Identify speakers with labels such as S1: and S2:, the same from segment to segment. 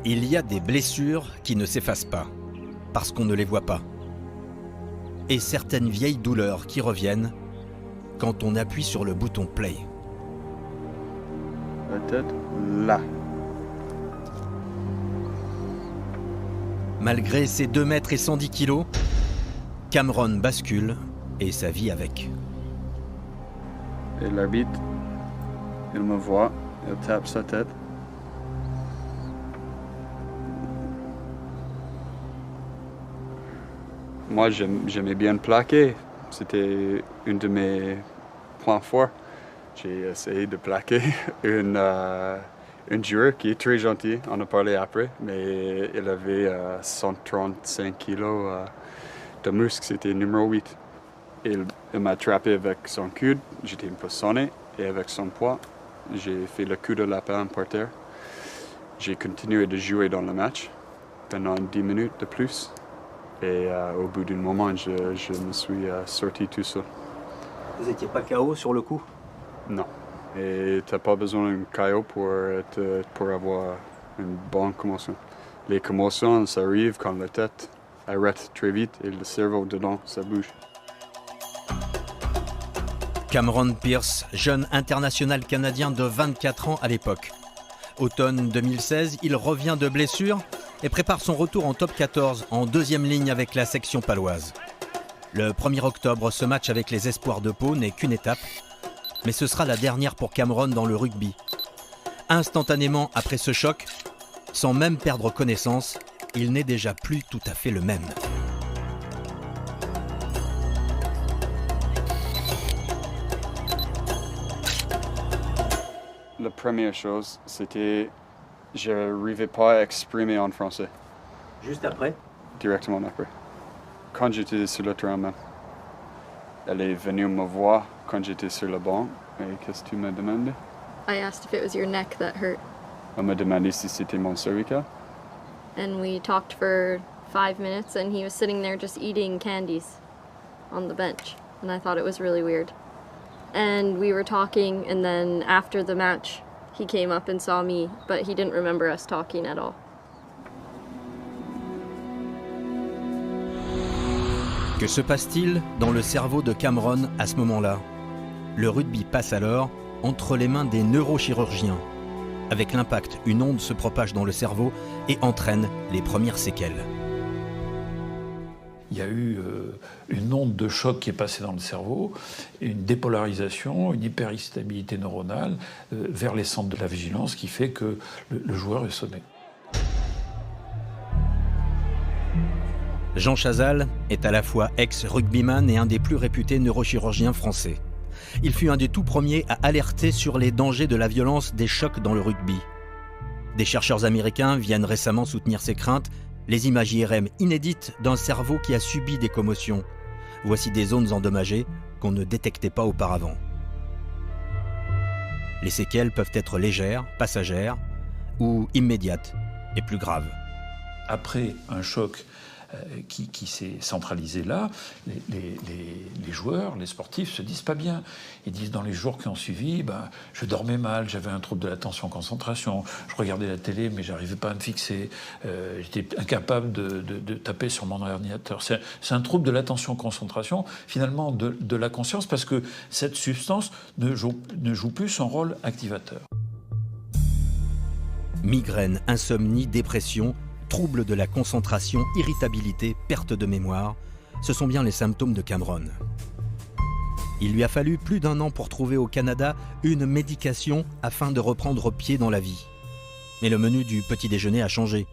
S1: Il y a des blessures qui ne s'effacent pas, parce qu'on ne les voit pas. Et certaines vieilles douleurs qui reviennent quand on appuie sur le bouton play.
S2: La tête, là.
S1: Malgré ses 2 mètres et 110 kilos, Cameron bascule et sa vie avec.
S2: Et l'arbitre, il me voit, il tape sa tête. Moi, j'aimais bien plaquer. C'était une de mes points forts. J'ai essayé de plaquer une joueur qui est très gentille. On a parlé après, mais elle avait 135 kilos de muscle. C'était numéro 8. Il m'a attrapé avec son coude. J'étais un peu sonné. Et avec son poids, j'ai fait le coup de lapin par terre. J'ai continué de jouer dans le match pendant 10 minutes de plus. Et au bout d'un moment, je me suis sorti tout seul.
S3: Vous n'étiez pas KO sur le coup?
S2: Non. Et tu n'as pas besoin d'un KO pour avoir une bonne commotion. Les commotions, ça arrive quand la tête arrête très vite et le cerveau dedans, ça bouge.
S1: Cameron Pearce, jeune international canadien de 24 ans à l'époque. Automne 2016, il revient de blessure et prépare son retour en top 14 en 2e ligne avec la section paloise. Le 1er octobre, ce match avec les Espoirs de Pau n'est qu'une étape, mais ce sera la dernière pour Cameron dans le rugby. Instantanément après ce choc, sans même perdre connaissance, il n'est déjà plus tout à fait le même.
S2: La première chose, c'était je n'arrivais pas à exprimer en français.
S3: Juste après?
S2: Directement après. Quand j'étais sur le terrain même. Elle est venue me voir quand j'étais sur le banc. Et qu'est-ce que tu m'as demandé?
S4: I asked if it was your neck that hurt.
S2: Elle m'a demandé si c'était mon cervical.
S4: And we talked for 5 minutes and he was sitting there just eating candies on the bench. And I thought it was really weird. And we were talking and then after the match, he came up and saw me, but he didn't remember us talking at all.
S1: Que se passe-t-il dans le cerveau de Cameron à ce moment-là? Le rugby passe alors entre les mains des neurochirurgiens. Avec l'impact, une onde se propage dans le cerveau et entraîne les premières séquelles.
S5: Il y a eu une onde de choc qui est passée dans le cerveau, une dépolarisation, une hyperstabilité neuronale vers les centres de la vigilance qui fait que le joueur est sonné.
S1: Jean Chazal est à la fois ex-rugbyman et un des plus réputés neurochirurgiens français. Il fut un des tout premiers à alerter sur les dangers de la violence des chocs dans le rugby. Des chercheurs américains viennent récemment soutenir ces craintes, les images IRM inédites d'un cerveau qui a subi des commotions. Voici des zones endommagées qu'on ne détectait pas auparavant. Les séquelles peuvent être légères, passagères ou immédiates et plus graves.
S5: Après un choc qui s'est centralisé là, les joueurs, les sportifs se disent pas bien. Ils disent dans les jours qui ont suivi, je dormais mal, j'avais un trouble de l'attention-concentration, je regardais la télé mais j'arrivais pas à me fixer, j'étais incapable de taper sur mon ordinateur. C'est un trouble de l'attention-concentration, finalement de la conscience, parce que cette substance ne joue plus son rôle activateur.
S1: Migraine, insomnie, dépression, troubles de la concentration, irritabilité, perte de mémoire, ce sont bien les symptômes de Cameron. Il lui a fallu plus d'1 an pour trouver au Canada une médication afin de reprendre pied dans la vie. Mais le menu du petit déjeuner a changé.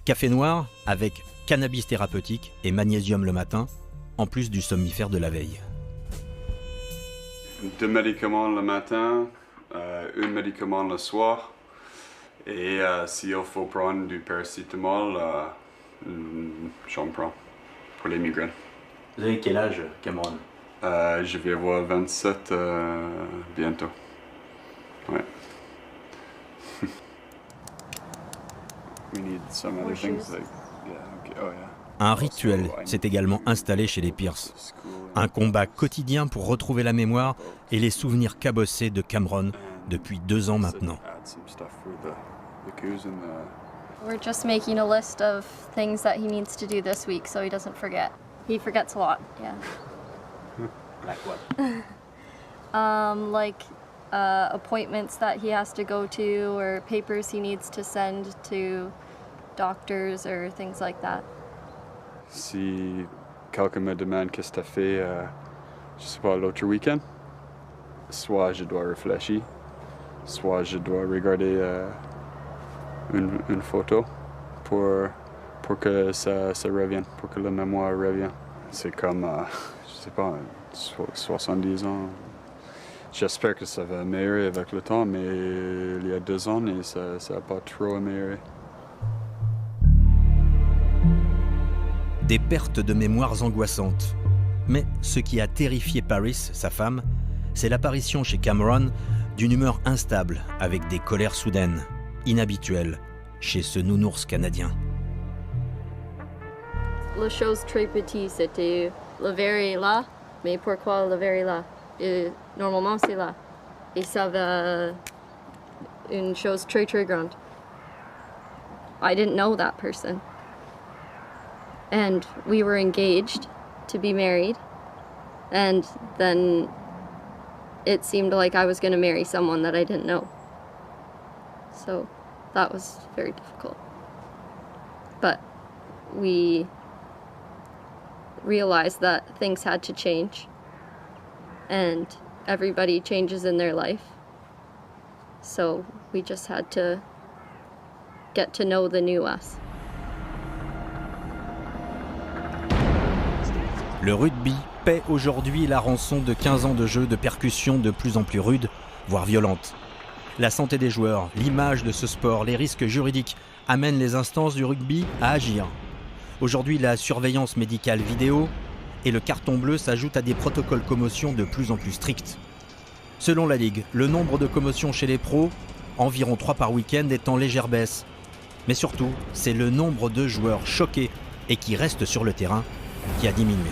S1: Café noir avec cannabis thérapeutique et magnésium le matin, en plus du somnifère de la veille.
S2: 2 médicaments le matin, 1 médicament le soir. Et s'il faut prendre du paracétamol, j'en prends pour les migraines.
S3: Vous avez quel âge, Cameron?
S2: Je vais avoir 27 bientôt. Ouais. We need some other things like, yeah, okay. Oh, yeah.
S1: Un rituel s'est également installé chez les Pearce. Un combat quotidien pour retrouver la mémoire et les souvenirs cabossés de Cameron depuis 2 ans maintenant.
S4: We're just making a list of things that he needs to do this week so he doesn't forget. He forgets a lot, yeah.
S3: Like what?
S4: Appointments that he has to go to or papers he needs to send to doctors or things like that.
S2: Si quelqu'un me demande qu'est-ce que tu as fait, je sais pas, l'autre week-end, soit je dois réfléchir, soit je dois regarder une photo pour que ça revienne, pour que la mémoire revienne. C'est comme, je sais pas, 70 ans. J'espère que ça va améliorer avec le temps, mais il y a 2 ans, et ça n'a pas trop amélioré.
S1: Des pertes de mémoires angoissantes. Mais ce qui a terrifié Paris, sa femme, c'est l'apparition chez Cameron d'une humeur instable avec des colères soudaines, inhabituelles, chez ce nounours canadien.
S4: Les choses très petites, c'était le verre est là, mais pourquoi le verre est là? Et normalement, c'est là. Et ça va une chose très très grande. I didn't know that person. And we were engaged to be married. And then it seemed like I was going to marry someone that I didn't know. So that was very difficult. But we realized that things had to change. And everybody changes in their life. So we just had to get to know the new us.
S1: Le rugby paie aujourd'hui la rançon de 15 ans de jeu de percussion de plus en plus rude, voire violente. La santé des joueurs, l'image de ce sport, les risques juridiques amènent les instances du rugby à agir. Aujourd'hui, la surveillance médicale vidéo et le carton bleu s'ajoutent à des protocoles commotion de plus en plus stricts. Selon la Ligue, le nombre de commotions chez les pros, environ 3 par week-end, est en légère baisse. Mais surtout, c'est le nombre de joueurs choqués et qui restent sur le terrain qui a diminué.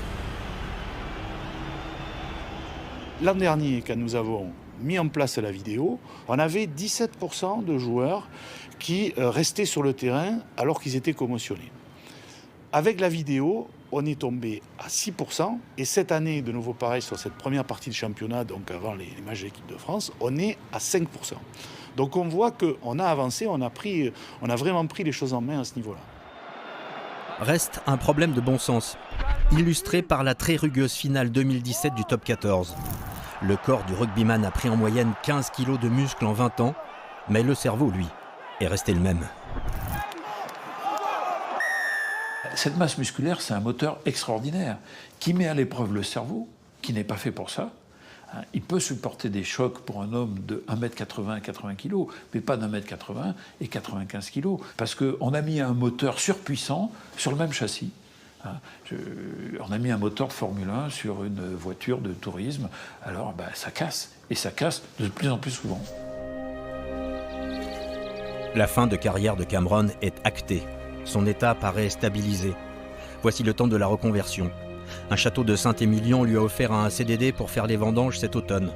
S6: L'an dernier, quand nous avons mis en place la vidéo, on avait 17% de joueurs qui restaient sur le terrain alors qu'ils étaient commotionnés. Avec la vidéo, on est tombé à 6%, et cette année, de nouveau pareil, sur cette première partie de championnat, donc avant les matchs de l'équipe de France, on est à 5%. Donc on voit qu'on a avancé, on a vraiment pris les choses en main à ce niveau-là.
S1: Reste un problème de bon sens, illustré par la très rugueuse finale 2017 du top 14. Le corps du rugbyman a pris en moyenne 15 kilos de muscles en 20 ans, mais le cerveau, lui, est resté le même.
S5: Cette masse musculaire, c'est un moteur extraordinaire qui met à l'épreuve le cerveau, qui n'est pas fait pour ça. Il peut supporter des chocs pour un homme de 1m80 et 80 kg, mais pas d'1m80 et 95 kg, parce qu'on a mis un moteur surpuissant sur le même châssis. On a mis un moteur de Formule 1 sur une voiture de tourisme, alors ça casse, et ça casse de plus en plus souvent.
S1: La fin de carrière de Cameron est actée. Son état paraît stabilisé. Voici le temps de la reconversion. Un château de Saint-Émilion lui a offert un CDD pour faire les vendanges cet automne.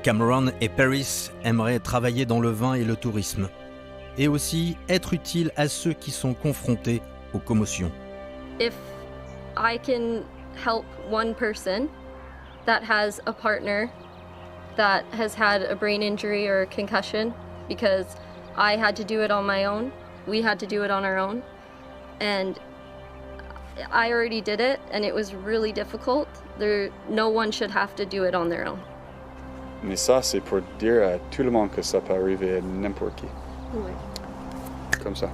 S1: Cameron et Paris aimeraient travailler dans le vin et le tourisme, et aussi être utiles à ceux qui sont confrontés aux commotions.
S4: If I can help one person that has a partner that has had a brain injury or a concussion, because I had to do it on my own, we had to do it on our own, and I already did it, and it was really difficult. No one should have to do it on their own.
S2: Mais ça, c'est pour dire à tout le monde que ça peut arriver à n'importe qui.
S4: Oui.
S2: Comme ça.